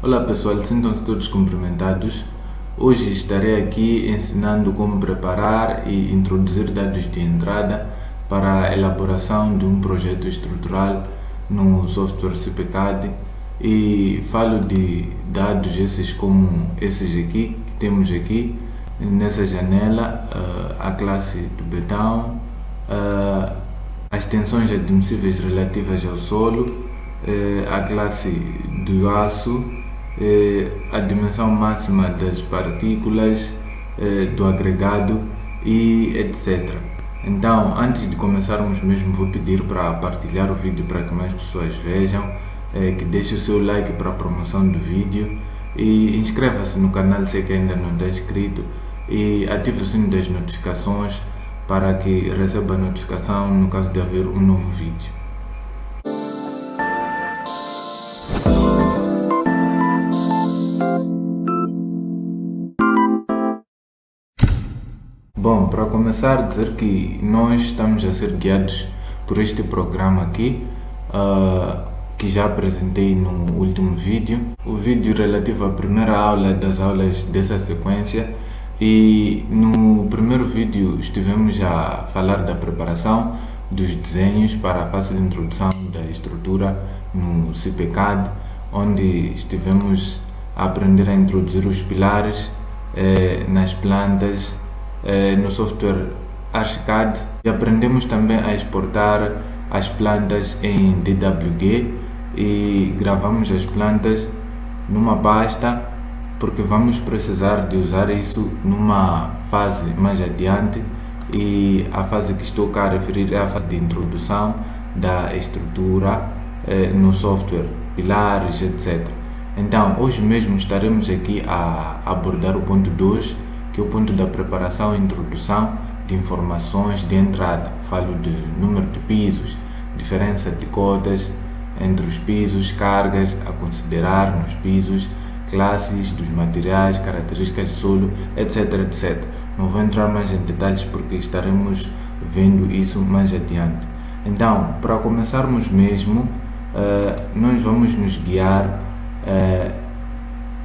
Olá pessoal, sintam-se todos cumprimentados. Hoje estarei aqui ensinando como preparar e introduzir dados de entrada para a elaboração de um projeto estrutural no software CPCAD e falo de dados esses como esses aqui, que temos aqui nessa janela, a classe do betão, as tensões admissíveis relativas ao solo, a classe do aço, a dimensão máxima das partículas, do agregado e etc. Então, antes de começarmos mesmo, vou pedir para partilhar o vídeo para que mais pessoas vejam, que deixe o seu like para a promoção do vídeo e inscreva-se no canal se que ainda não está inscrito e ative o sino das notificações para que receba a notificação no caso de haver um novo vídeo. Bom, para começar, dizer que nós estamos a ser guiados por este programa aqui, que já apresentei no último vídeo. O vídeo relativo à primeira aula das aulas dessa sequência. E no primeiro vídeo estivemos a falar da preparação dos desenhos para a fase de introdução da estrutura no CPCAD, onde estivemos a aprender a introduzir os pilares nas plantas no software ArchiCAD e aprendemos também a exportar as plantas em DWG e gravamos as plantas numa pasta, porque vamos precisar de usar isso numa fase mais adiante, e a fase que estou cá a referir é a fase de introdução da estrutura no software, pilares, etc. Então, hoje mesmo estaremos aqui a abordar o ponto 2, que é o ponto da preparação e introdução de informações de entrada. Falo de número de pisos, diferença de cotas entre os pisos, cargas a considerar nos pisos, classes dos materiais, características do solo, etc, etc. Não vou entrar mais em detalhes porque estaremos vendo isso mais adiante. Então, para começarmos mesmo, nós vamos nos guiar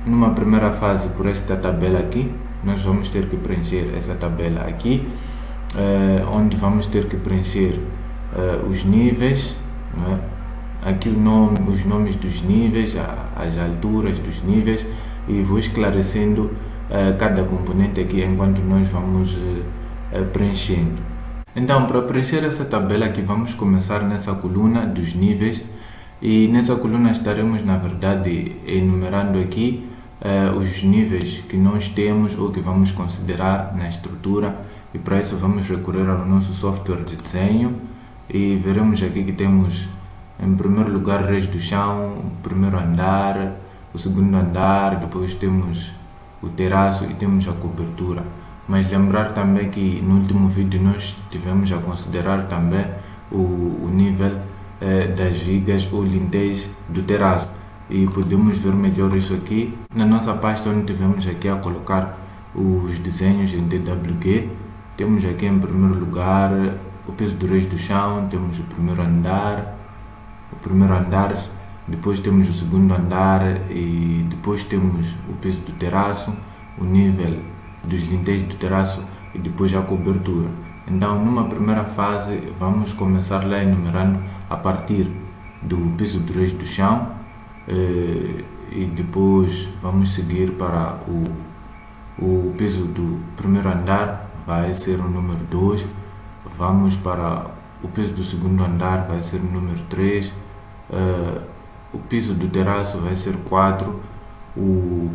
numa primeira fase por esta tabela aqui. Nós vamos ter que preencher essa tabela aqui, onde vamos ter que preencher os níveis, aqui os nomes dos níveis, as alturas dos níveis, e vou esclarecendo cada componente aqui enquanto nós vamos preenchendo. Então, para preencher essa tabela aqui, vamos começar nessa coluna dos níveis, e nessa coluna estaremos, na verdade, enumerando aqui os níveis que nós temos ou que vamos considerar na estrutura, e para isso vamos recorrer ao nosso software de desenho e veremos aqui que temos em primeiro lugar reis do chão, o primeiro andar, o segundo andar, depois temos o terraço e temos a cobertura. Mas lembrar também que no último vídeo nós tivemos a considerar também o nível das vigas ou lintéis do terraço. E podemos ver melhor isso aqui na nossa pasta, onde tivemos aqui a colocar os desenhos em DWG. Temos aqui em primeiro lugar o peso do reis do chão, temos o primeiro andar, depois temos o segundo andar e depois temos o peso do terraço, o nível dos lintéis do terraço e depois a cobertura. Então, numa primeira fase, vamos começar lá enumerando a partir do peso do reis do chão, e depois vamos seguir para o peso do primeiro andar, vai ser o número 2, vamos para o peso do segundo andar, vai ser o número 3, o piso do terraço vai ser 4, o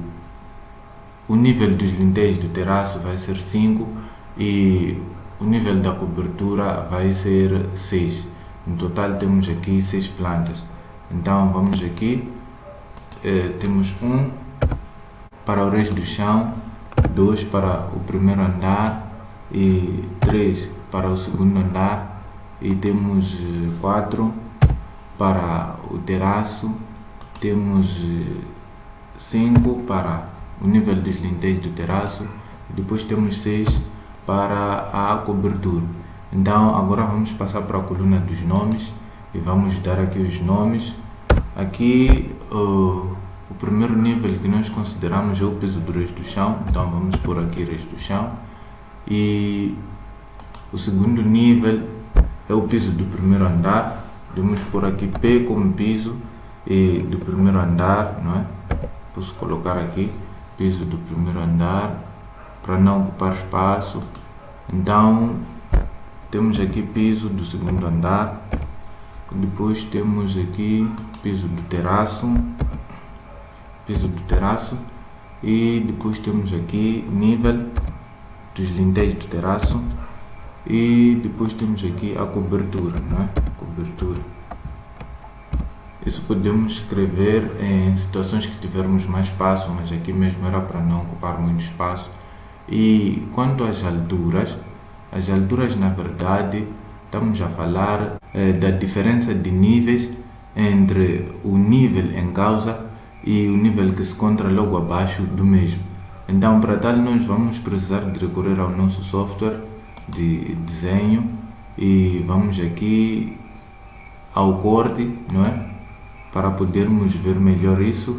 nível dos lintéis do terraço vai ser 5 e o nível da cobertura vai ser 6. No total temos aqui 6 plantas. Então vamos aqui, temos 1 para o resto do chão, 2 para o primeiro andar e 3 para o segundo andar, e temos 4 para o terraço, temos 5 para o nível dos lintéis do terraço, e depois temos 6 para a cobertura. Então agora vamos passar para a coluna dos nomes e vamos dar aqui os nomes. Aqui O primeiro nível que nós consideramos é o piso do resto do chão, então vamos pôr aqui resto do chão. E o segundo nível é o piso do primeiro andar, podemos pôr aqui P como piso e do primeiro andar, não é? Posso colocar aqui piso do primeiro andar para não ocupar espaço. Então temos aqui piso do segundo andar, depois temos aqui piso do terraço, e depois temos aqui nível dos lintéis do terraço, e depois temos aqui a cobertura, não é? Cobertura. Isso podemos escrever em situações que tivermos mais espaço, mas aqui mesmo era para não ocupar muito espaço. E quanto às alturas na verdade estamos a falar da diferença de níveis entre o nível em causa e o nível que se encontra logo abaixo do mesmo. Então, para tal, nós vamos precisar de recorrer ao nosso software de desenho e vamos aqui ao corte, não é? Para podermos ver melhor isso.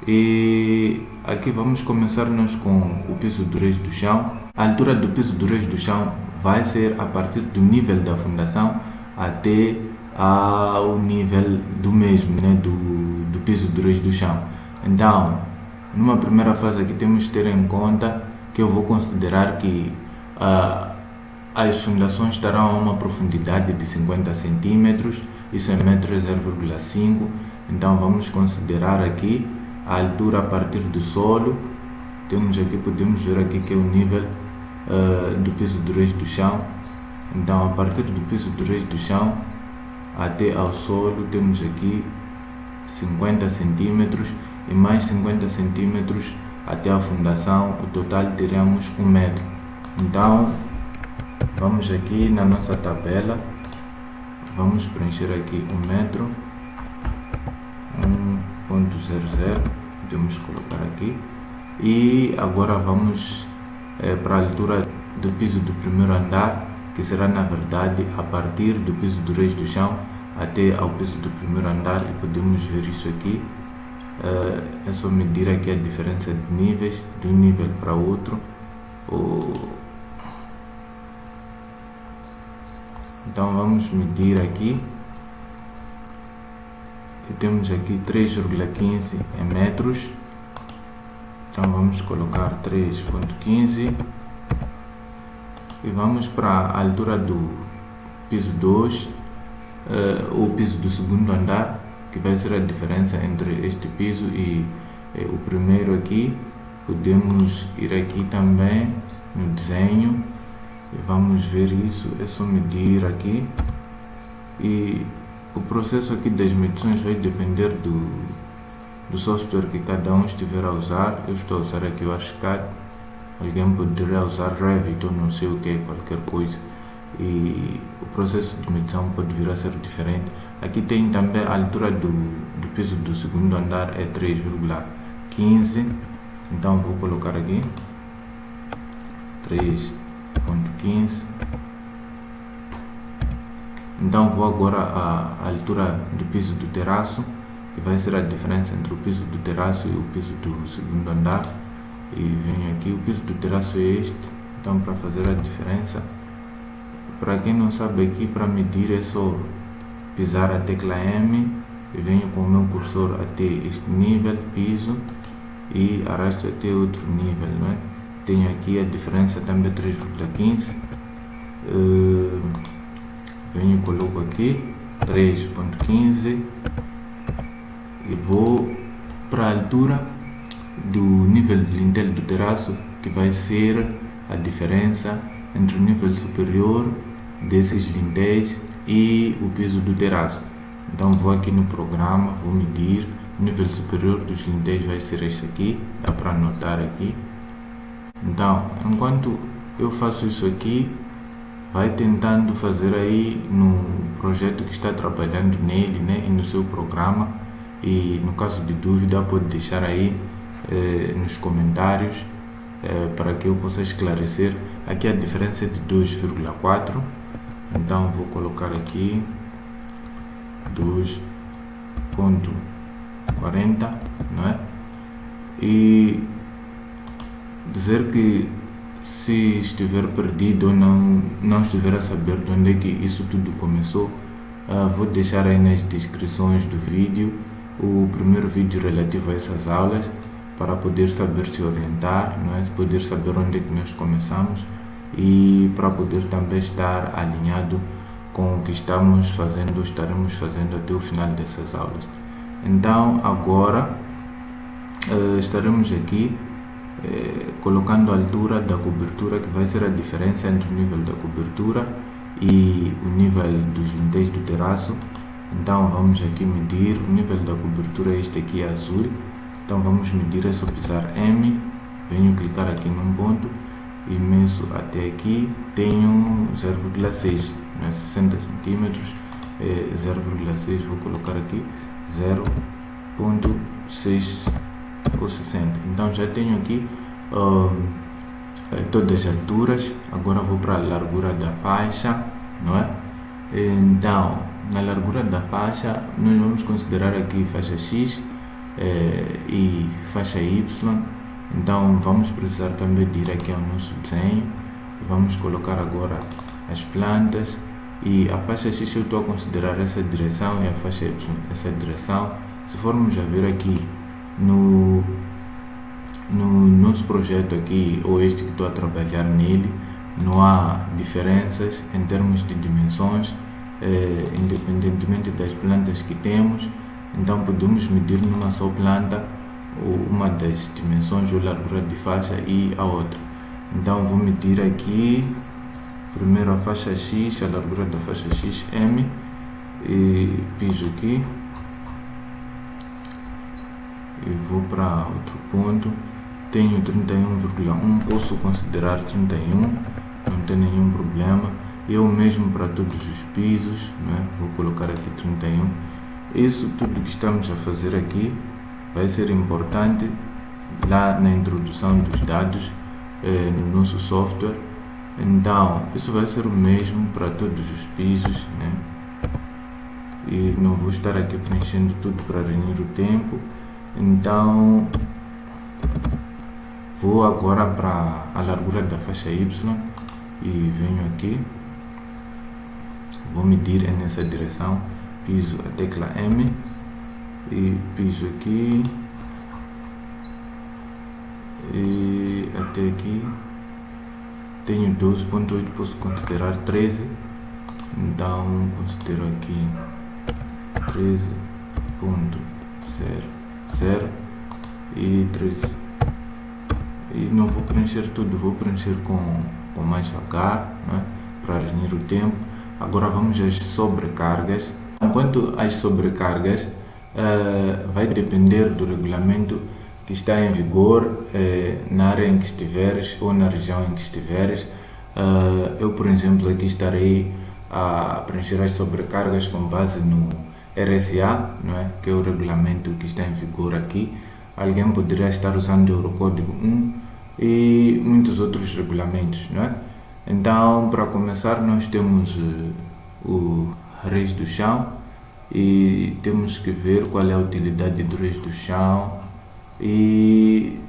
E aqui vamos começar nós com o piso do resto do chão. A altura do piso do resto do chão vai ser a partir do nível da fundação até ao nível do mesmo, né? do piso do resto do chão. Então, numa primeira fase aqui temos que ter em conta que eu vou considerar que as fundações estarão a uma profundidade de 50 cm, isso é 0,5 m. Então vamos considerar aqui a altura a partir do solo. Temos aqui, podemos ver aqui que é o nível do piso do resto do chão. Então a partir do piso do resto do chão até ao solo temos aqui 50 cm e mais 50 cm até a fundação. O total teremos 1 metro. Então vamos aqui na nossa tabela, vamos preencher aqui 1 metro, 1.00, podemos colocar aqui. E agora vamos para a altura do piso do primeiro andar, que será na verdade a partir do piso do resto do chão até ao piso do primeiro andar, e podemos ver isso aqui. É só medir aqui a diferença de níveis de um nível para outro. Então vamos medir aqui e temos aqui 3,15 em metros. Então vamos colocar 3,15 e vamos para a altura do piso 2, o piso do segundo andar, que vai ser a diferença entre este piso e o primeiro aqui. Podemos ir aqui também no desenho e vamos ver isso. É só medir aqui, e o processo aqui das medições vai depender do software que cada um estiver a usar. Eu estou a usar aqui o Archicad, alguém poderia usar Revit ou não sei o que, qualquer coisa, e o processo de medição pode vir a ser diferente. Aqui tem também a altura do piso do segundo andar, é 3,15, então vou colocar aqui 3,15. Então vou agora à altura do piso do terraço, que vai ser a diferença entre o piso do terraço e o piso do segundo andar. E venho aqui, o piso do terraço é este. Então, para fazer a diferença, para quem não sabe, aqui para medir é só pisar a tecla M e venho com o meu cursor até este nível, piso, e arrasto até outro nível, não é? Tenho aqui a diferença também 3,15. Venho e coloco aqui 3,15 e vou para a altura do nível de lintel do terraço, que vai ser a diferença entre o nível superior desses lintéis e o piso do terraço. Então vou aqui no programa, vou medir o nível superior dos lintéis, vai ser este aqui, dá para anotar aqui. Então, enquanto eu faço isso aqui, vai tentando fazer aí no projeto que está trabalhando nele, né, e no seu programa. E no caso de dúvida pode deixar aí nos comentários para que eu possa esclarecer. Aqui a diferença é de 2,4, então vou colocar aqui 2,40, não é? E dizer que se estiver perdido ou não estiver a saber de onde é que isso tudo começou, vou deixar aí nas descrições do vídeo o primeiro vídeo relativo a essas aulas, para poder saber se orientar, não é? Poder saber onde é que nós começamos e para poder também estar alinhado com o que estaremos fazendo até o final dessas aulas. Então agora estaremos aqui colocando a altura da cobertura, que vai ser a diferença entre o nível da cobertura e o nível dos lintéis do terraço. Então vamos aqui medir o nível da cobertura. Este aqui é azul, então vamos medir. É só pisar M, venho clicar aqui num ponto e meço até aqui. Tenho 0,6, 60 centímetros, 0,6, vou colocar aqui 0,6 ou 60. Então já tenho aqui todas as alturas. Agora vou para a largura da faixa, não é? Então na largura da faixa nós vamos considerar aqui faixa X e faixa Y. Então vamos precisar também de ir aqui ao nosso desenho. Vamos colocar agora as plantas, e a faixa X eu estou a considerar essa direção e a faixa Y essa direção. Se formos a ver aqui no nosso projeto aqui, ou este que estou a trabalhar nele, não há diferenças em termos de dimensões, independentemente das plantas que temos. Então podemos medir numa só planta uma das dimensões ou largura de faixa e a outra. Então vou medir aqui primeiro a faixa X, a largura da faixa X, M, e piso aqui e vou para outro ponto. Tenho 31,1, posso considerar 31, não tem nenhum problema. Eu mesmo para todos os pisos, né? Vou colocar aqui 31. Isso tudo que estamos a fazer aqui vai ser importante lá na introdução dos dados no nosso software. Então isso vai ser o mesmo para todos os pisos, né? E não vou estar aqui preenchendo tudo para reunir o tempo. Então vou agora para a largura da faixa Y e venho aqui, vou medir nessa direção, piso a tecla M e piso aqui e até aqui. Tenho 12,8, posso considerar 13, então considero aqui 13,00 e 13. E não vou preencher tudo, vou preencher com mais H, né, para reunir o tempo. Agora vamos às sobrecargas. Quanto às sobrecargas, vai depender do regulamento que está em vigor na área em que estiveres ou na região em que estiveres. Eu, por exemplo, aqui estarei a preencher as sobrecargas com base no RSA, não é? Que é o regulamento que está em vigor aqui. Alguém poderia estar usando o Eurocódigo 1 e muitos outros regulamentos, não é? Então, para começar, nós temos o reis do chão e temos que ver qual é a utilidade do reis do chão, e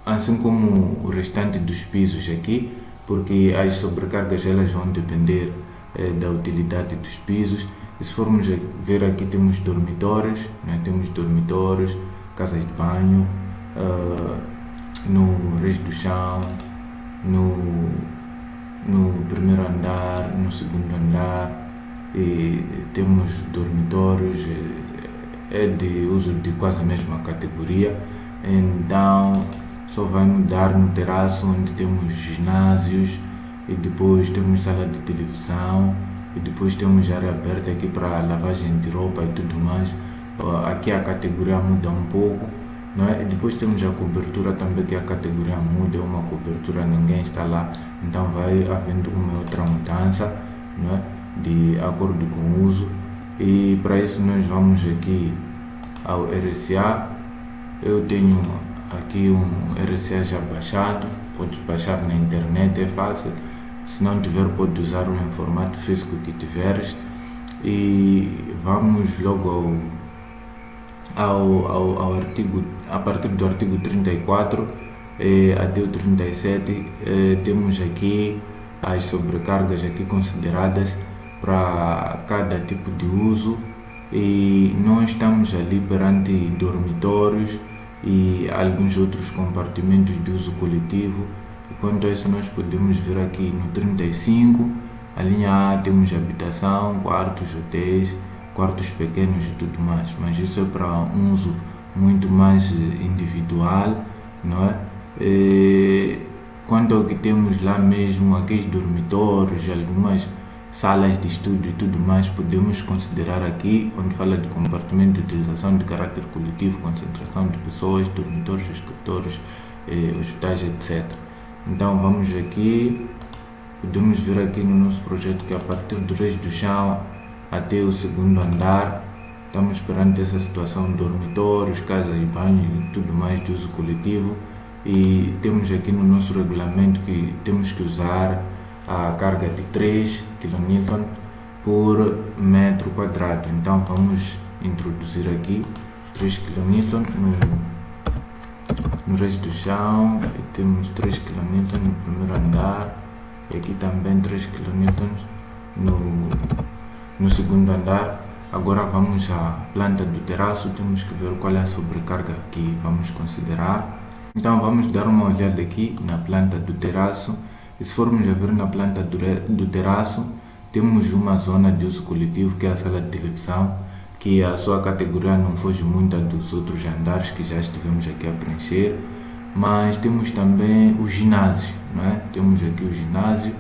assim como o restante dos pisos aqui, porque as sobrecargas elas vão depender da utilidade dos pisos. E se formos ver aqui, temos dormitórios, né? Temos dormitórios, casas de banho, no resto do chão, no primeiro andar, no segundo andar, e temos dormitórios de uso de quase a mesma categoria. Então só vai mudar no terraço, onde temos ginásios, e depois temos sala de televisão, e depois temos área aberta aqui para lavagem de roupa e tudo mais. Aqui a categoria muda um pouco, não é? E depois temos a cobertura também, que a categoria muda, uma cobertura ninguém está lá, então vai havendo uma outra mudança, não é? De acordo com o uso. E para isso nós vamos aqui ao RSA. Eu tenho aqui um RSA já baixado, pode baixar na internet, é fácil. Se não tiver, pode usar em formato físico que tiveres. E vamos logo ao artigo, a partir do artigo 34 até o 37, temos aqui as sobrecargas aqui consideradas para cada tipo de uso, e nós estamos ali perante dormitórios e alguns outros compartimentos de uso coletivo. E quanto a isso, nós podemos ver aqui no 35, a linha A, temos habitação, quartos, hotéis, quartos pequenos e tudo mais, mas isso é para um uso muito mais individual, não é? Quanto ao que temos lá mesmo, aqueles dormitórios, algumas salas de estudo e tudo mais, podemos considerar aqui, onde fala de compartimento de utilização de caráter coletivo, concentração de pessoas, dormitórios, escritórios, hospitais, etc. Então vamos aqui, podemos ver aqui no nosso projeto que a partir do eixo do chão até o segundo andar, estamos perante essa situação de dormitórios, casas de banho e tudo mais de uso coletivo. E temos aqui no nosso regulamento que temos que usar a carga de 3 kN por metro quadrado. Então vamos introduzir aqui 3 kN no resto do chão, e temos 3 kN no primeiro andar, e aqui também 3 kN no segundo andar. Agora vamos à planta do terraço, temos que ver qual é a sobrecarga que vamos considerar. Então vamos dar uma olhada aqui na planta do terraço, e se formos a ver na planta do terraço, temos uma zona de uso coletivo que é a sala de televisão, que a sua categoria não foge muito dos outros andares que já estivemos aqui a preencher, mas temos também o ginásio, não é? Temos aqui o ginásio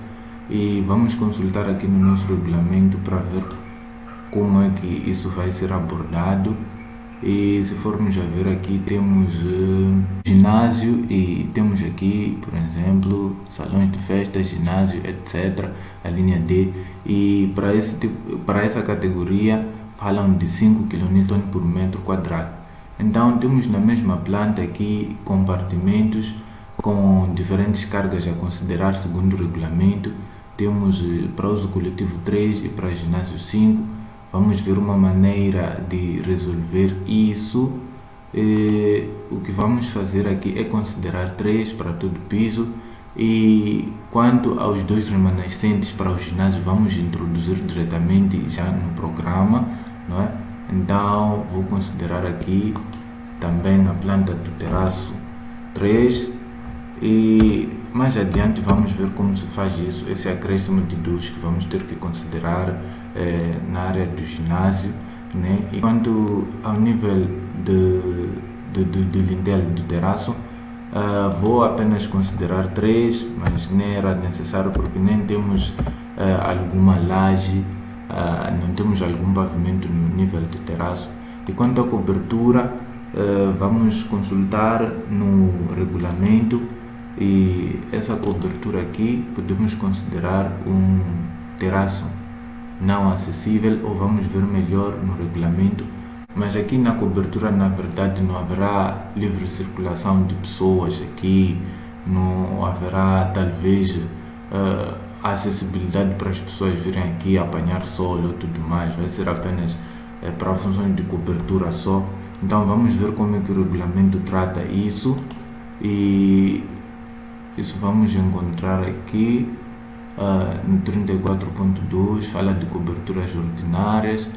e vamos consultar aqui no nosso regulamento para ver como é que isso vai ser abordado. E se formos a ver aqui, temos ginásio e temos aqui, por exemplo, salões de festa, ginásio, etc. A linha D. E para essa categoria falam de 5 kN por metro quadrado. Então temos na mesma planta aqui compartimentos com diferentes cargas a considerar segundo o regulamento. Temos para uso coletivo 3 e para ginásio 5. Vamos ver uma maneira de resolver isso. O que vamos fazer aqui é considerar 3 para todo o piso, e quanto aos 2 remanescentes para o ginásio, vamos introduzir diretamente já no programa, não é? Então vou considerar aqui também na planta do terraço 3, e mais adiante vamos ver como se faz isso, esse acréscimo de 2 que vamos ter que considerar na área do ginásio, né? E quanto ao nível do lintel do terraço, vou apenas considerar 3, mas nem era necessário porque nem temos alguma laje, não temos algum pavimento no nível do terraço. E quanto à cobertura, vamos consultar no regulamento, e essa cobertura aqui podemos considerar um terraço não acessível, ou vamos ver melhor no regulamento, mas aqui na cobertura na verdade não haverá livre circulação de pessoas aqui, não haverá talvez acessibilidade para as pessoas virem aqui apanhar sol ou tudo mais, vai ser apenas para funções de cobertura só. Então vamos ver como é que o regulamento trata isso, e isso vamos encontrar aqui no 34.2, fala de coberturas ordinárias,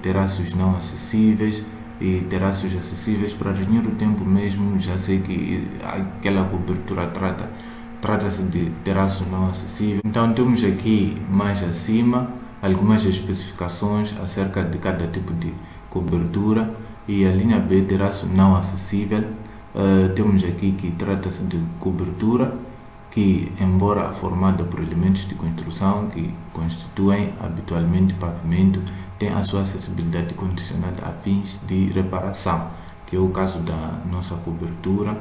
terraços não acessíveis e terraços acessíveis. Para reunir o tempo mesmo, já sei que aquela cobertura trata-se de terraço não acessível. Então temos aqui mais acima algumas especificações acerca de cada tipo de cobertura, e a linha B, terraço não acessível, temos aqui que trata-se de cobertura que, embora formada por elementos de construção que constituem habitualmente pavimento, tem a sua acessibilidade condicionada a fins de reparação, que é o caso da nossa cobertura.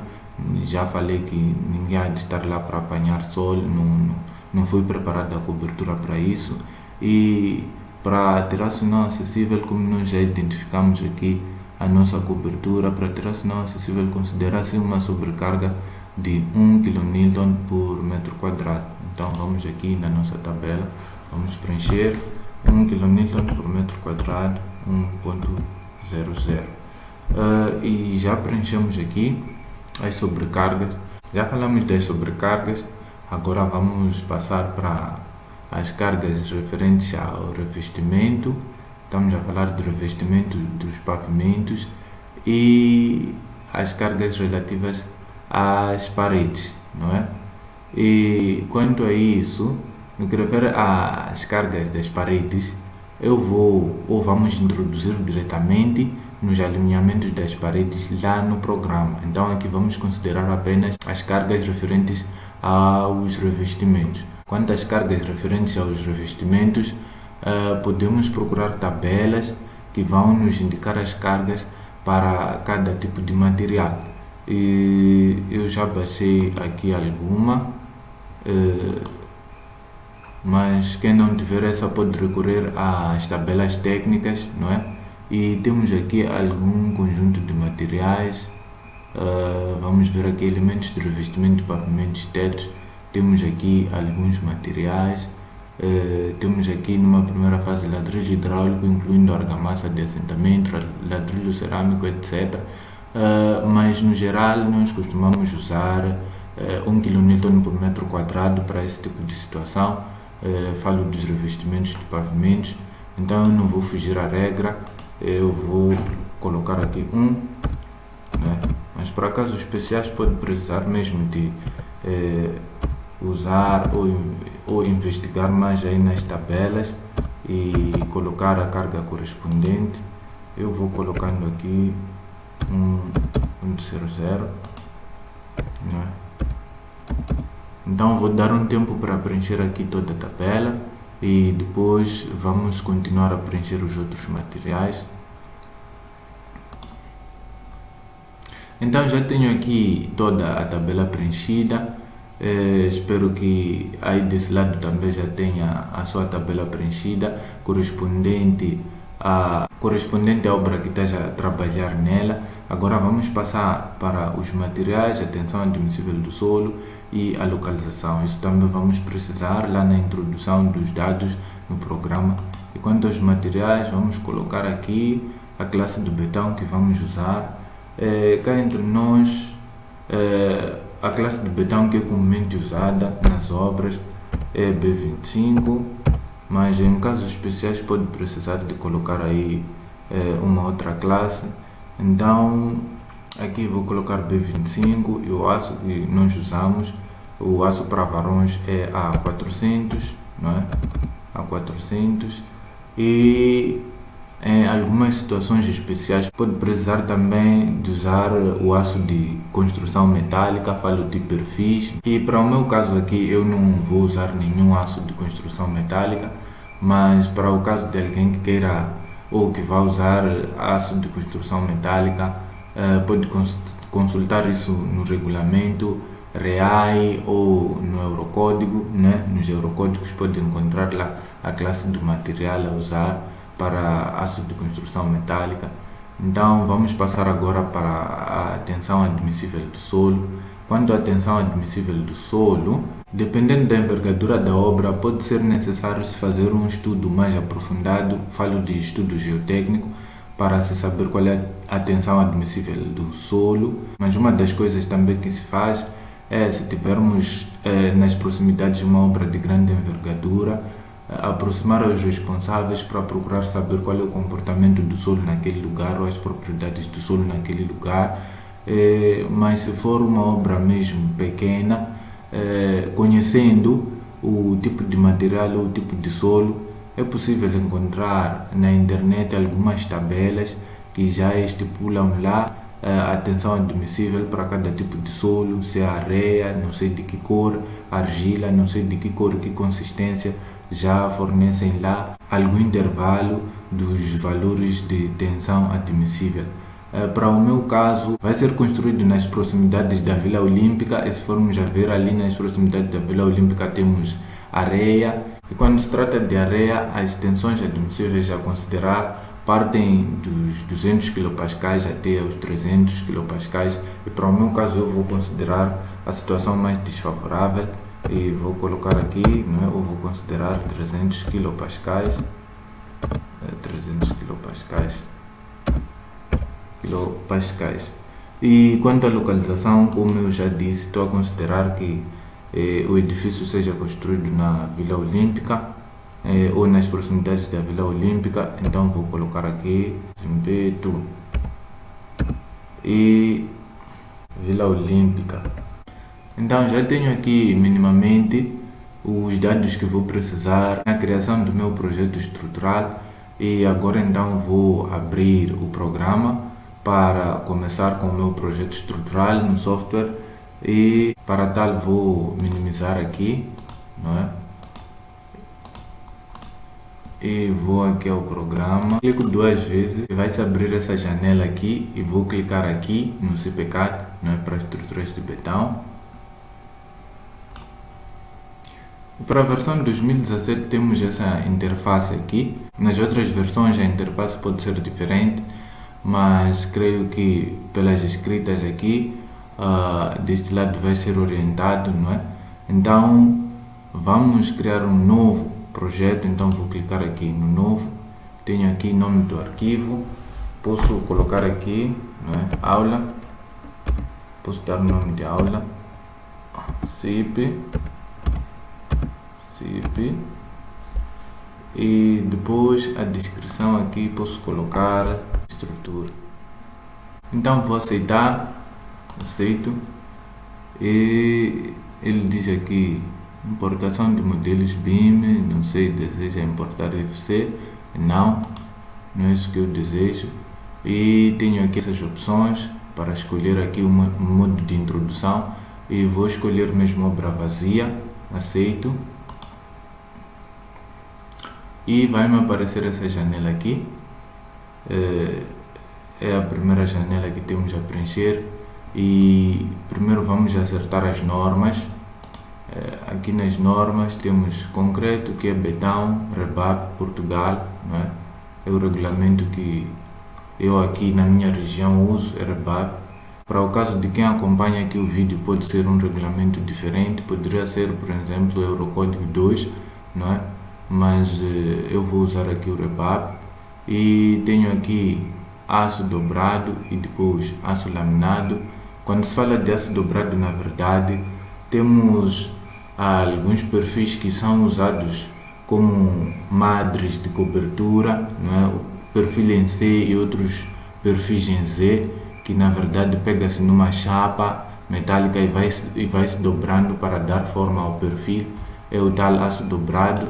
Já falei que ninguém há de estar lá para apanhar sol, não foi preparada a cobertura para isso. E para terraço não acessível, como nós já identificamos aqui a nossa cobertura, para terraço não acessível considera-se uma sobrecarga de 1 kN por metro quadrado. Então vamos aqui na nossa tabela, vamos preencher 1 kN por metro quadrado, E já preenchemos aqui as sobrecargas. Já falamos das sobrecargas, agora vamos passar para as cargas referentes ao revestimento. Estamos a falar do revestimento dos pavimentos e as cargas relativas às paredes, não é? E quanto a isso, no que refere às cargas das paredes, vamos introduzir diretamente nos alinhamentos das paredes lá no programa. Então aqui vamos considerar apenas as cargas referentes aos revestimentos. Quanto às cargas referentes aos revestimentos, podemos procurar tabelas que vão nos indicar as cargas para cada tipo de material. E eu já baixei aqui alguma, mas quem não tiver essa pode recorrer às tabelas técnicas, não é? E temos aqui algum conjunto de materiais. Vamos ver aqui elementos de revestimento de pavimentos e tetos. Temos aqui alguns materiais. Temos aqui numa primeira fase ladrilho hidráulico, incluindo argamassa de assentamento, ladrilho cerâmico, etc. Mas no geral nós costumamos usar 1 kN por metro quadrado para esse tipo de situação. Falo dos revestimentos de pavimentos, então eu não vou fugir à regra, eu vou colocar aqui 1, né? Mas por acaso especiais pode precisar mesmo de usar ou investigar mais aí nas tabelas e colocar a carga correspondente. Eu vou colocando aqui 1.00, né? Então vou dar um tempo para preencher aqui toda a tabela e depois vamos continuar a preencher os outros materiais. Então já tenho aqui toda a tabela preenchida. Espero que aí desse lado também já tenha a sua tabela preenchida correspondente à obra que esteja a trabalhar nela. Agora vamos passar para os materiais, a tensão admissível do solo e a localização. Isso também vamos precisar lá na introdução dos dados no programa. E quanto aos materiais, vamos colocar aqui a classe do betão que vamos usar. Cá entre nós, a classe de betão que é comumente usada nas obras é B25, mas em casos especiais pode precisar de colocar aí uma outra classe. Então aqui vou colocar B25 e o aço que nós usamos, o aço para varões é A400, não é? A400, e em algumas situações especiais pode precisar também de usar o aço de construção metálica, falo de perfis. E para o meu caso aqui eu não vou usar nenhum aço de construção metálica, mas para o caso de alguém que queira ou que vá usar aço de construção metálica, pode consultar isso no regulamento REAI ou no Eurocódigo, né? Nos Eurocódigos pode encontrar lá a classe do material a usar para aço de construção metálica. Então vamos passar agora para a tensão admissível do solo. Quanto à tensão admissível do solo, dependendo da envergadura da obra, pode ser necessário se fazer um estudo mais aprofundado, falo de estudo geotécnico, para se saber qual é a tensão admissível do solo. Mas uma das coisas também que se faz é, se tivermos nas proximidades de uma obra de grande envergadura, aproximar os responsáveis para procurar saber qual é o comportamento do solo naquele lugar ou as propriedades do solo naquele lugar. Mas se for uma obra mesmo pequena, conhecendo o tipo de material ou o tipo de solo, é possível encontrar na internet algumas tabelas que já estipulam lá a tensão admissível para cada tipo de solo, se é areia, não sei de que cor, argila, não sei de que cor e que consistência, já fornecem lá algum intervalo dos valores de tensão admissível. Para o meu caso, vai ser construído nas proximidades da Vila Olímpica, e se formos a ver ali nas proximidades da Vila Olímpica temos areia, e quando se trata de areia, as tensões admissíveis a considerar partem dos 200 kPa até os 300 kPa, e para o meu caso eu vou considerar a situação mais desfavorável e vou colocar aqui, não é? Eu vou considerar 300 kPa, 300 kPa. kilopascais. E quanto à localização, como eu já disse, estou a considerar que o edifício seja construído na Vila Olímpica ou nas proximidades da Vila Olímpica, então vou colocar aqui Zimpeto e Vila Olímpica. Então já tenho aqui minimamente os dados que vou precisar na criação do meu projeto estrutural e agora então vou abrir o programa para começar com o meu projeto estrutural no software e para tal vou minimizar aqui, não é? E vou aqui ao programa, clico 2 vezes e vai se abrir essa janela aqui e vou clicar aqui no CPCAD, não é, para estruturas de betão. Para a versão 2017 temos essa interface aqui. Nas outras versões a interface pode ser diferente, mas creio que pelas escritas aqui deste lado vai ser orientado, não é? Então vamos criar um novo projeto, então vou clicar aqui no novo, tenho aqui nome do arquivo, posso colocar aqui, não é? Aula, posso dar o nome de aula, CIP e depois a descrição aqui posso colocar estrutura. Então vou aceitar, aceito e ele diz aqui importação de modelos BIM, não sei, deseja importar FC, não é isso que eu desejo e tenho aqui essas opções para escolher aqui o modo de introdução e vou escolher mesmo obra vazia, aceito. E vai me aparecer essa janela aqui, é a primeira janela que temos a preencher e primeiro vamos acertar as normas. Aqui nas normas temos concreto, que é betão, REBAP, Portugal, não é? É o regulamento que eu aqui na minha região uso, é REBAP. Para o caso de quem acompanha aqui o vídeo pode ser um regulamento diferente, poderia ser por exemplo Eurocódigo 2, não é? Mas eu vou usar aqui o REBAP e tenho aqui aço dobrado e depois aço laminado. Quando se fala de aço dobrado, na verdade temos alguns perfis que são usados como madres de cobertura, não é? O perfil em C e outros perfis em Z, que na verdade pega-se numa chapa metálica e vai se dobrando para dar forma ao perfil, é o tal aço dobrado.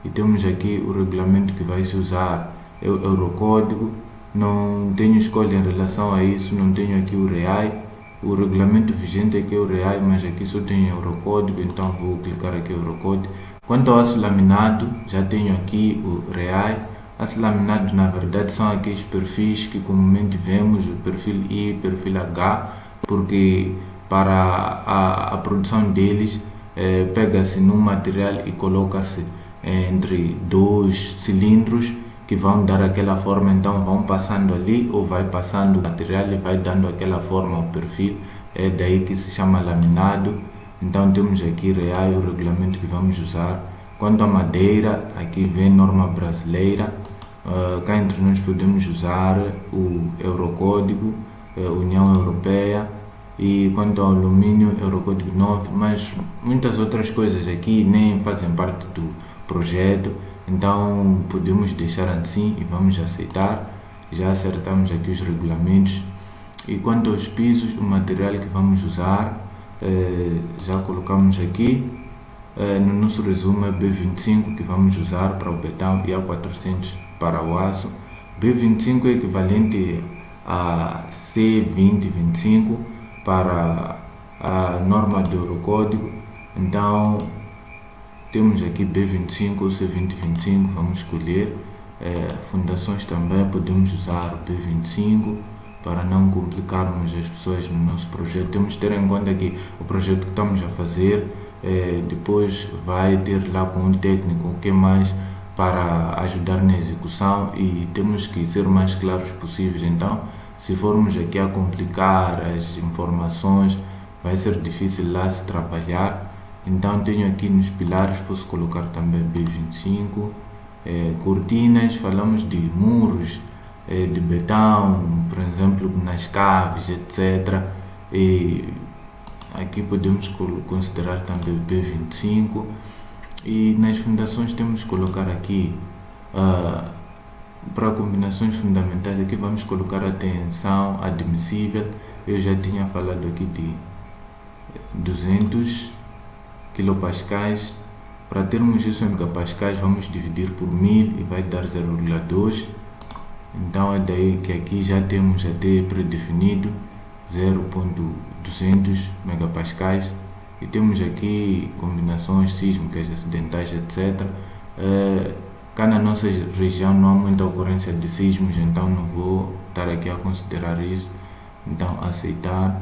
E temos aqui o regulamento que vai se usar, é o Eurocódigo, não tenho escolha em relação a isso, não tenho aqui o REAI, o regulamento vigente aqui é o REAI, mas aqui só tem Eurocódigo, então vou clicar aqui Eurocódigo. Quanto ao aço laminado, já tenho aqui o REAI. Aço laminado na verdade são aqueles perfis que comumente vemos, o perfil I, perfil H, porque para a produção deles pega-se num material e coloca-se entre 2 cilindros que vão dar aquela forma, então vão passando ali ou vai passando o material e vai dando aquela forma ao perfil, é daí que se chama laminado. Então temos aqui REAI, o regulamento que vamos usar. Quanto à madeira, aqui vem norma brasileira, cá entre nós podemos usar o Eurocódigo, União Europeia, e quanto ao alumínio, Eurocódigo 9, mas muitas outras coisas aqui nem fazem parte do projeto, então podemos deixar assim e vamos aceitar. Já acertamos aqui os regulamentos. E quanto aos pisos, o material que vamos usar, já colocamos aqui. No nosso resumo é B25 que vamos usar para o betão e A400 para o aço. B25 é equivalente a C2025 para a norma do Eurocódigo, então temos aqui B25 ou C2025, vamos escolher. Fundações também podemos usar o B25 para não complicarmos as pessoas no nosso projeto. Temos que ter em conta que o projeto que estamos a fazer depois vai ter lá com o técnico o que mais para ajudar na execução e temos que ser o mais claros possíveis. Então, se formos aqui a complicar as informações, vai ser difícil lá se trabalhar. Então tenho aqui nos pilares, posso colocar também B25, cortinas, falamos de muros de betão, por exemplo, nas caves, etc. E aqui podemos considerar também o P25. E nas fundações temos que colocar aqui, para combinações fundamentais, aqui vamos colocar a tensão admissível. Eu já tinha falado aqui de 200 kilopascais. Para termos isso em megapascais, vamos dividir por 1000 e vai dar 0,2. Então é daí que aqui já temos até predefinido 0.200 megapascais. E temos aqui combinações sísmicas, acidentais, etc. Cá na nossa região não há muita ocorrência de sismos, então não vou estar aqui a considerar isso. Então aceitar.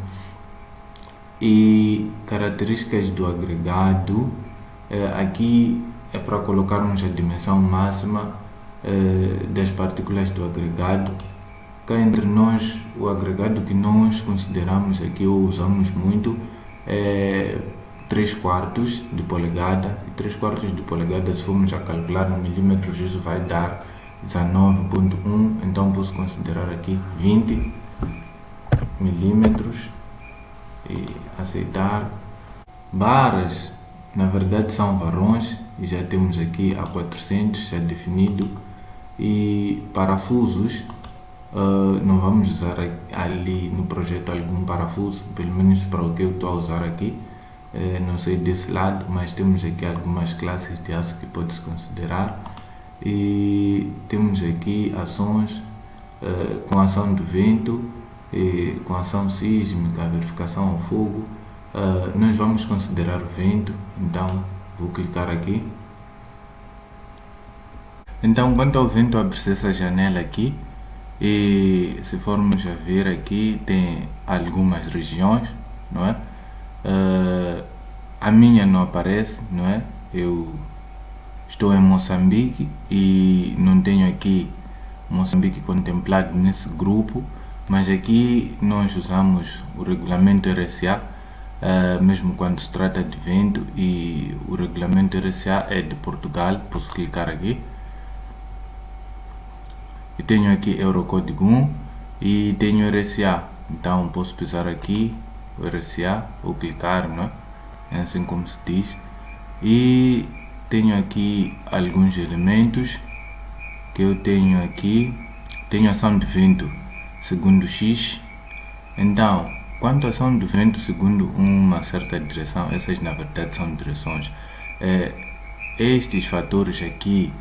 E características do agregado, aqui é para colocarmos a dimensão máxima das partículas do agregado. Cá entre nós, o agregado que nós consideramos aqui ou usamos muito é 3/4 de polegada. E 3/4 de polegada, se formos a calcular em milímetros, isso vai dar 19,1. Então posso considerar aqui 20 milímetros e aceitar. Barras, na verdade são varões, e já temos aqui a 400 já definido. E parafusos, não vamos usar ali no projeto algum parafuso, pelo menos para o que eu estou a usar aqui. Não sei desse lado, mas temos aqui algumas classes de aço que pode-se considerar. E temos aqui ações com ação do vento, com ação sísmica, verificação ao fogo. Nós vamos considerar o vento, então vou clicar aqui. Então, quanto ao vento, abre-se essa janela aqui. E se formos a ver aqui, tem algumas regiões, não é? A minha não aparece, não é? Eu estou em Moçambique e não tenho aqui Moçambique contemplado nesse grupo, mas aqui nós usamos o regulamento RSA, mesmo quando se trata de vento, e o regulamento RSA é de Portugal. Posso clicar aqui. E tenho aqui Eurocódigo 1 e tenho RSA, então posso pisar aqui o RSA ou clicar, não é? É assim como se diz. E tenho aqui alguns elementos que eu tenho aqui. Tenho ação de vento segundo X. Então, quanto à ação de vento segundo uma certa direção, essas na verdade são direções. Estes fatores aqui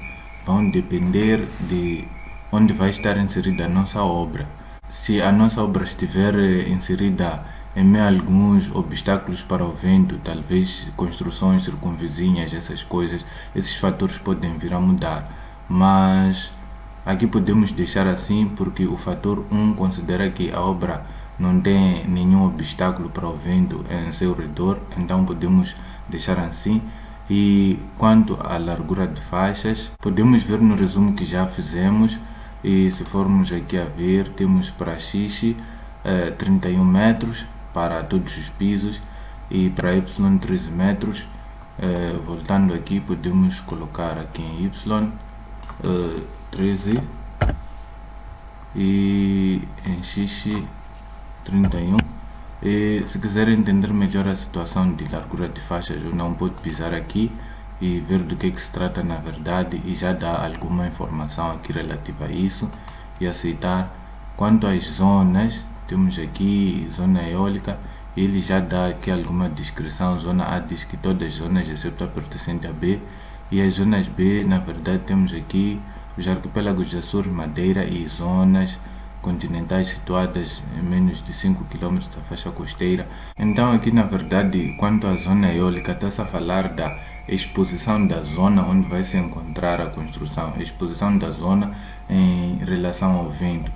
vão depender de onde vai estar inserida a nossa obra. Se a nossa obra estiver inserida em meio a alguns obstáculos para o vento, talvez construções circunvizinhas, essas coisas, esses fatores podem vir a mudar. Mas aqui podemos deixar assim, porque o fator 1 considera que a obra não tem nenhum obstáculo para o vento em seu redor, então podemos deixar assim. E quanto à largura de faixas, podemos ver no resumo que já fizemos. E se formos aqui a ver, temos para X 31 metros para todos os pisos e para Y 13 metros. Voltando aqui, podemos colocar aqui em Y 13 e em X 31. E se quiser entender melhor a situação de largura de faixas, eu não pode pisar aqui e ver do que se trata na verdade, e já dá alguma informação aqui relativa a isso e aceitar. Quanto às zonas, temos aqui zona eólica, ele já dá aqui alguma descrição. Zona A diz que todas as zonas exceto a pertencente a B, e as zonas B, na verdade, temos aqui os arquipélagos de Açores, Madeira e zonas continentais situadas em menos de 5 km da faixa costeira. Então aqui na verdade, quanto à zona eólica, está-se a falar da exposição da zona onde vai se encontrar a construção, a exposição da zona em relação ao vento.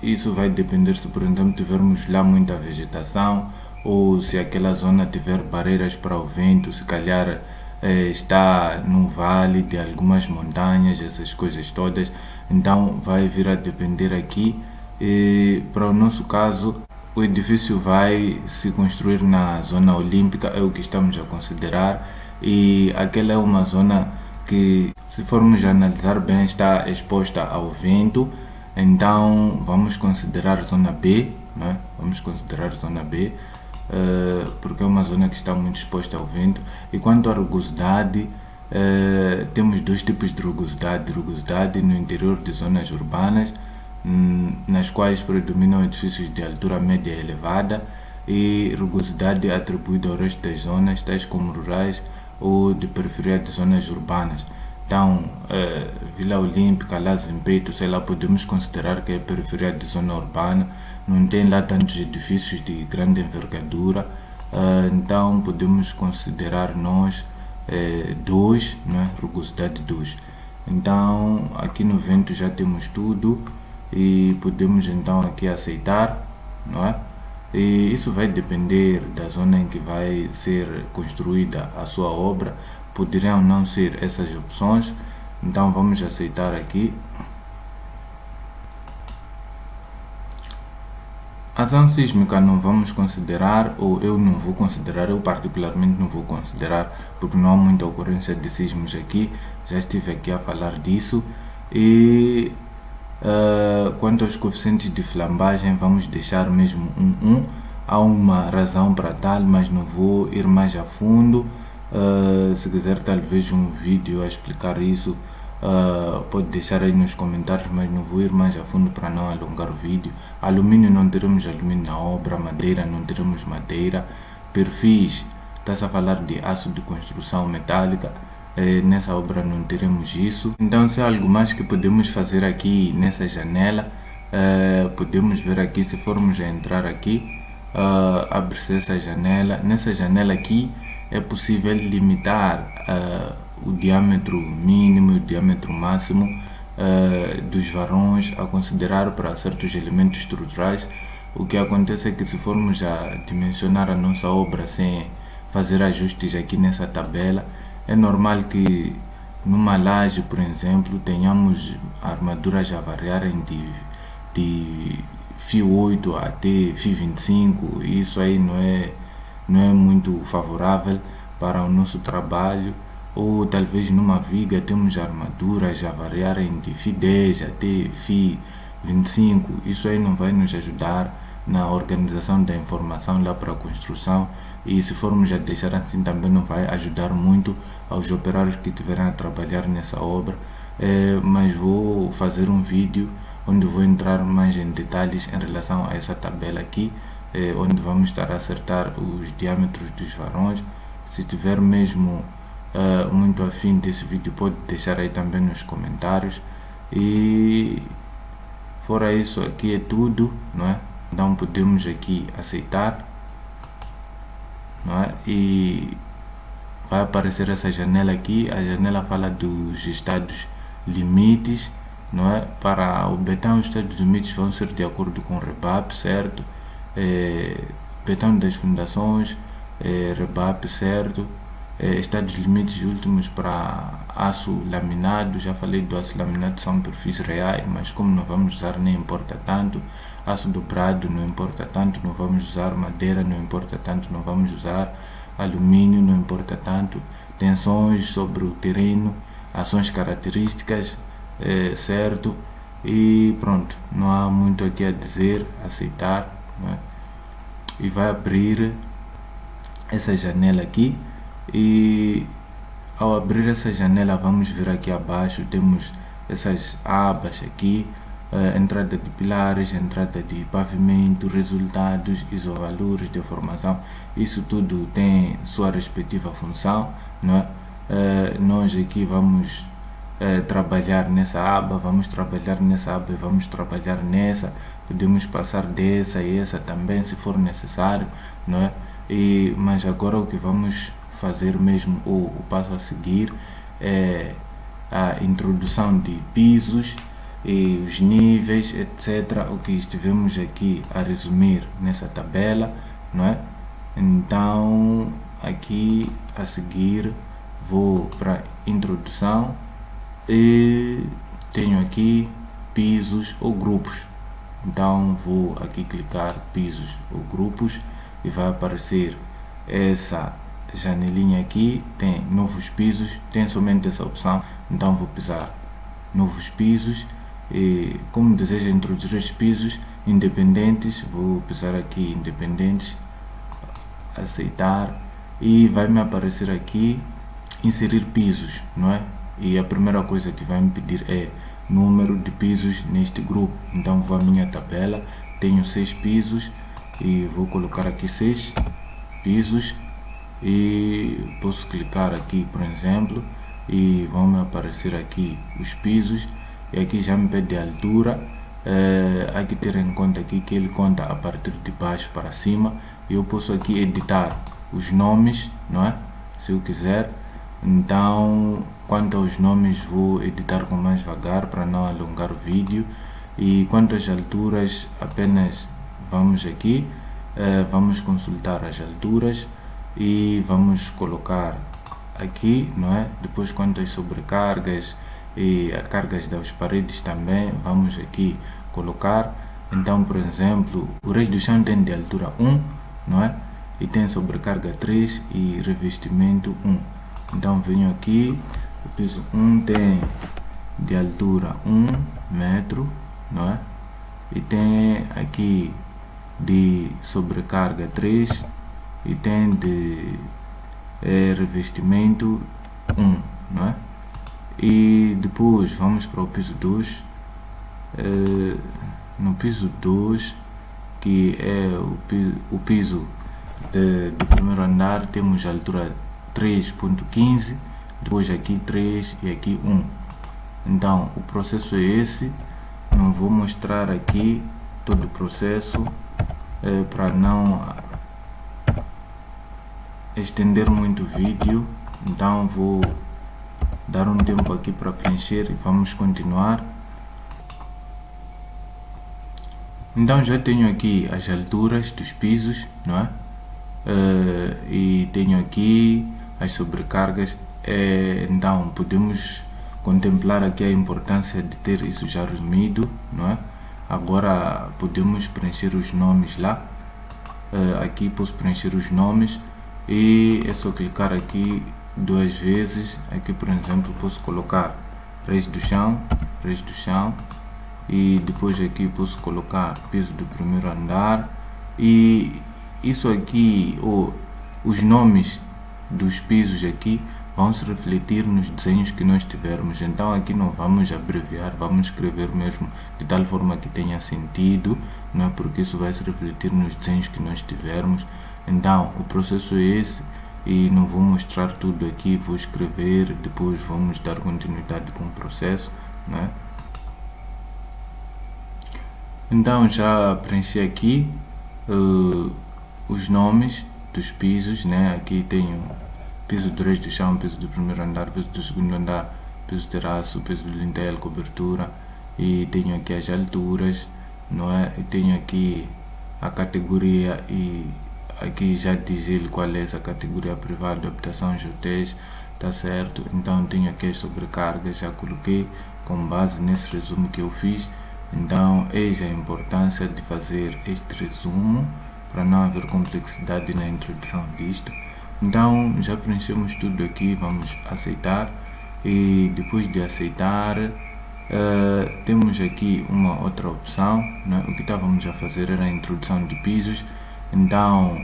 Isso vai depender se, por exemplo, tivermos lá muita vegetação, ou se aquela zona tiver barreiras para o vento, se calhar está no vale de algumas montanhas, essas coisas todas. Então vai vir a depender aqui. Para o nosso caso, o edifício vai se construir na zona olímpica, é o que estamos a considerar, e aquela é uma zona que, se formos analisar bem, está exposta ao vento, Então vamos considerar zona B, não é? Vamos considerar zona B, porque é uma zona que está muito exposta ao vento. E quanto à rugosidade, temos dois tipos de rugosidade. Rugosidade no interior de zonas urbanas, nas quais predominam edifícios de altura média e elevada, e rugosidade atribuída ao resto das zonas, tais como rurais ou de periferia de zonas urbanas. Então, Vila Olímpica, Lazimpeito, sei lá, podemos considerar que é periferia de zona urbana, não tem lá tantos edifícios de grande envergadura, então podemos considerar nós 2, não é? Rugosidade 2. Então, aqui no vento já temos tudo e podemos então aqui aceitar, não é? E isso vai depender da zona em que vai ser construída a sua obra. Poderiam não ser essas opções, então vamos aceitar aqui. Ação sísmica não vamos considerar, ou eu não vou considerar, eu particularmente não vou considerar, porque não há muita ocorrência de sismos aqui, já estive aqui a falar disso. E quanto aos coeficientes de flambagem, vamos deixar mesmo 1. Há uma razão para tal, mas não vou ir mais a fundo. Se quiser talvez um vídeo a explicar isso, pode deixar aí nos comentários, mas não vou ir mais a fundo para não alongar o vídeo. Alumínio, não teremos alumínio na obra. Madeira, não teremos madeira. Perfis, está-se a falar de aço de construção metálica, nessa obra não teremos isso. Então, se há algo mais que podemos fazer aqui nessa janela, podemos ver aqui, se formos a entrar aqui, abre-se essa janela. Nessa janela aqui é possível limitar o diâmetro mínimo e o diâmetro máximo dos varões a considerar para certos elementos estruturais. O que acontece é que, se formos a dimensionar a nossa obra sem fazer ajustes aqui nessa tabela, é normal que numa laje, por exemplo, tenhamos armaduras a variarem de fio 8 até fio 25. Isso aí não é muito favorável para o nosso trabalho. Ou talvez numa viga temos armaduras a variarem de fio 10 até fio 25. Isso aí não vai nos ajudar na organização da informação lá para a construção, e se formos a deixar assim também não vai ajudar muito aos operários que estiverem a trabalhar nessa obra. Mas vou fazer um vídeo onde vou entrar mais em detalhes em relação a essa tabela aqui, onde vamos estar a acertar os diâmetros dos varões. Se tiver mesmo muito afim desse vídeo, pode deixar aí também nos comentários. E fora isso, aqui é tudo, não é? Então podemos aqui aceitar, não é? E vai aparecer essa janela aqui. A janela fala dos estados limites, não é? Para o betão, os estados limites vão ser de acordo com o REBAP, certo? Betão das fundações, REBAP, certo? Estados limites últimos para aço laminado. Já falei do aço laminado, são perfis reais, mas como não vamos usar, nem importa tanto. Aço dobrado não importa tanto, não vamos usar. Madeira não importa tanto, não vamos usar. Alumínio não importa tanto. Tensões sobre o terreno, ações características, certo? E pronto, não há muito aqui a dizer, aceitar, né? E vai abrir essa janela aqui. E ao abrir essa janela, vamos ver aqui abaixo, temos essas abas aqui: entrada de pilares, entrada de pavimento, resultados, isovalores, deformação. Isso tudo tem sua respectiva função, não é? Nós aqui vamos trabalhar nessa aba, vamos trabalhar nessa aba e vamos trabalhar nessa. Podemos passar dessa e essa também, se for necessário, não é? Mas agora o que vamos fazer mesmo, o passo a seguir, é a introdução de pisos e os níveis, etc. O que estivemos aqui a resumir nessa tabela, não é? Então aqui a seguir vou para introdução e tenho aqui pisos ou grupos. Então vou aqui clicar pisos ou grupos e vai aparecer essa janelinha aqui. Tem novos pisos, tem somente essa opção. Então vou pisar novos pisos E como deseja introduzir os pisos independentes, vou pisar aqui independentes, aceitar, e vai me aparecer aqui inserir pisos, não é? E a primeira coisa que vai me pedir é número de pisos neste grupo. Então vou à minha tabela, tenho 6 pisos e vou colocar aqui 6 pisos e posso clicar aqui, por exemplo, e vão me aparecer aqui os pisos, e aqui já me pede a altura. Há que ter em conta aqui que ele conta a partir de baixo para cima, e eu posso aqui editar os nomes, não é? Se eu quiser. Então, quanto aos nomes, vou editar com mais devagar para não alongar o vídeo. E quanto às alturas, apenas vamos aqui, vamos consultar as alturas e vamos colocar aqui, não é? Depois, quanto às sobrecargas e as cargas das paredes também, vamos aqui colocar. Então, por exemplo, o resto do chão tem de altura 1, não é? E tem sobrecarga 3 e revestimento 1. Então venho aqui, o piso 1 tem de altura 1 metro, não é? E tem aqui de sobrecarga 3 e tem de revestimento 1, não é? E depois vamos para o piso 2. No piso 2, que é o piso do primeiro andar, temos a altura 3.15, depois aqui 3 e aqui 1. Então o processo é esse. Não vou mostrar aqui todo o processo para não estender muito o vídeo. Então vou dar um tempo aqui para preencher e vamos continuar. Então já tenho aqui as alturas dos pisos, não é? E tenho aqui as sobrecargas. Então podemos contemplar aqui a importância de ter isso já resumido, não é? Agora podemos preencher os nomes lá. Aqui posso preencher os nomes e é só clicar aqui 2 vezes. Aqui, por exemplo, posso colocar reis do chão, e depois aqui posso colocar piso do primeiro andar. E isso aqui, os nomes dos pisos aqui vão se refletir nos desenhos que nós tivermos. Então aqui não vamos abreviar, vamos escrever mesmo de tal forma que tenha sentido, não é? Porque isso vai se refletir nos desenhos que nós tivermos. Então o processo é esse, e não vou mostrar tudo aqui, vou escrever, depois vamos dar continuidade com o processo, não é? Então já preenchi aqui os nomes dos pisos, né? Aqui tenho piso do resto do chão, piso do primeiro andar, piso do segundo andar, piso terraço, piso do lintel, cobertura, e tenho aqui as alturas, não é? E tenho aqui a categoria, e aqui já diz ele qual é essa categoria: privada, habitação, hotéis, tá certo? Então tenho aqui as sobrecargas, já coloquei com base nesse resumo que eu fiz. Então eis a importância de fazer este resumo para não haver complexidade na introdução disto. Então já preenchemos tudo aqui, vamos aceitar, e depois de aceitar temos aqui uma outra opção, né? O que estávamos a fazer era a introdução de pisos. Então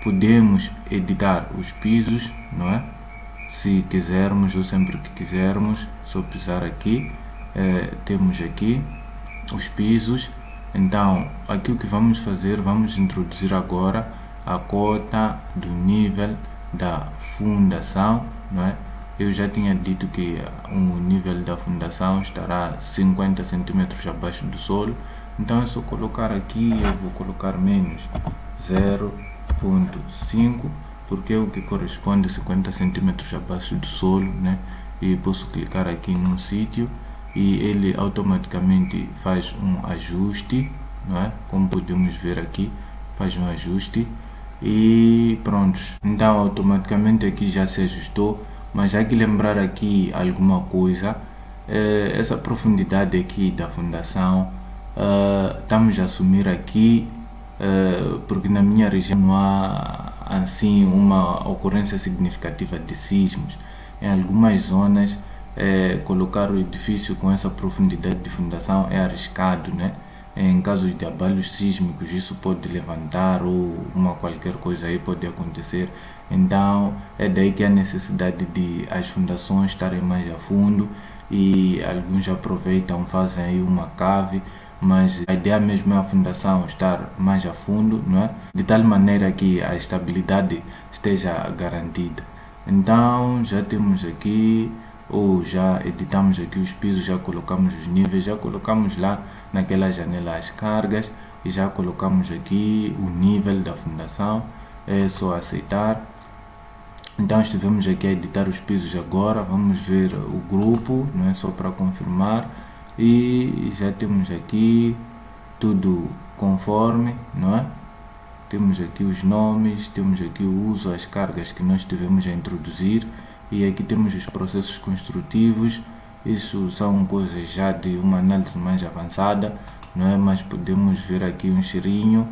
podemos editar os pisos, não é? Se quisermos ou sempre que quisermos, só pisar aqui, temos aqui os pisos. Então aqui o que vamos fazer, vamos introduzir agora a cota do nível da fundação, não é? Eu já tinha dito que o nível da fundação estará 50 centímetros abaixo do solo. Então é só colocar aqui, eu vou colocar menos 0.5, porque é o que corresponde a 50 centímetros abaixo do solo, né? E posso clicar aqui num sítio e ele automaticamente faz um ajuste, não é? Como podemos ver aqui, faz um ajuste e prontos. Então automaticamente aqui já se ajustou, mas há que lembrar aqui alguma coisa. Essa profundidade aqui da fundação, estamos a assumir aqui, porque na minha região não há assim uma ocorrência significativa de sismos. Em algumas zonas colocar o edifício com essa profundidade de fundação é arriscado, né? Em casos de abalos sísmicos isso pode levantar ou qualquer coisa aí pode acontecer. Então é daí que a necessidade de as fundações estarem mais a fundo, e alguns aproveitam, fazem aí uma cave, mas a ideia mesmo é a fundação estar mais a fundo, não é? De tal maneira que a estabilidade esteja garantida. Então já temos aqui, ou já editamos aqui os pisos, já colocamos os níveis, já colocamos lá naquela janela as cargas e já colocamos aqui o nível da fundação. É só aceitar. Então estivemos aqui a editar os pisos agora, vamos ver o grupo, não é, só para confirmar, e já temos aqui tudo conforme, não é? Temos aqui os nomes, temos aqui o uso, as cargas que nós tivemos a introduzir, e aqui temos os processos construtivos. Isso são coisas já de uma análise mais avançada, não é? Mas podemos ver aqui um cheirinho.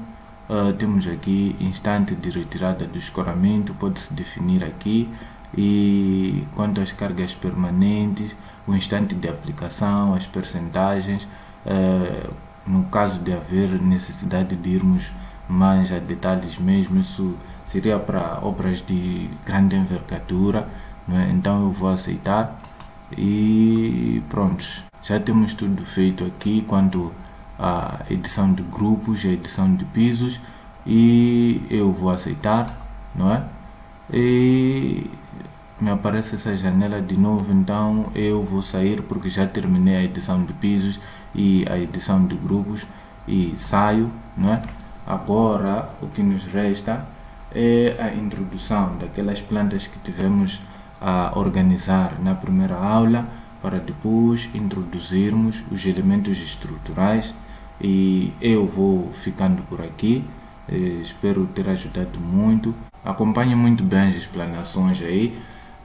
Temos aqui instante de retirada do escoramento, pode-se definir aqui, e quanto às cargas permanentes, o instante de aplicação, as percentagens, no caso de haver necessidade de irmos mais a detalhes mesmo, isso seria para obras de grande envergadura, não é? Então eu vou aceitar e pronto, já temos tudo feito aqui quanto a edição de grupos, a edição de pisos, e eu vou aceitar, não é? E me aparece essa janela de novo, então eu vou sair porque já terminei a edição de pisos e a edição de grupos, e saio, não é? Agora o que nos resta é a introdução daquelas plantas que tivemos a organizar na primeira aula, para depois introduzirmos os elementos estruturais. E eu vou ficando por aqui, espero ter ajudado muito. Acompanhe muito bem as explanações aí.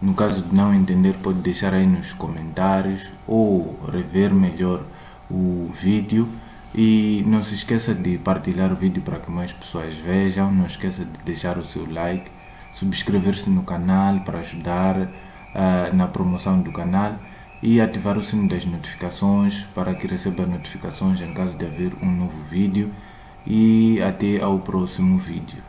No caso de não entender, pode deixar aí nos comentários ou rever melhor o vídeo. E não se esqueça de partilhar o vídeo para que mais pessoas vejam. Não esqueça de deixar o seu like, subscrever-se no canal para ajudar na promoção do canal, e ativar o sino das notificações para que receba notificações em caso de haver um novo vídeo. E até ao próximo vídeo.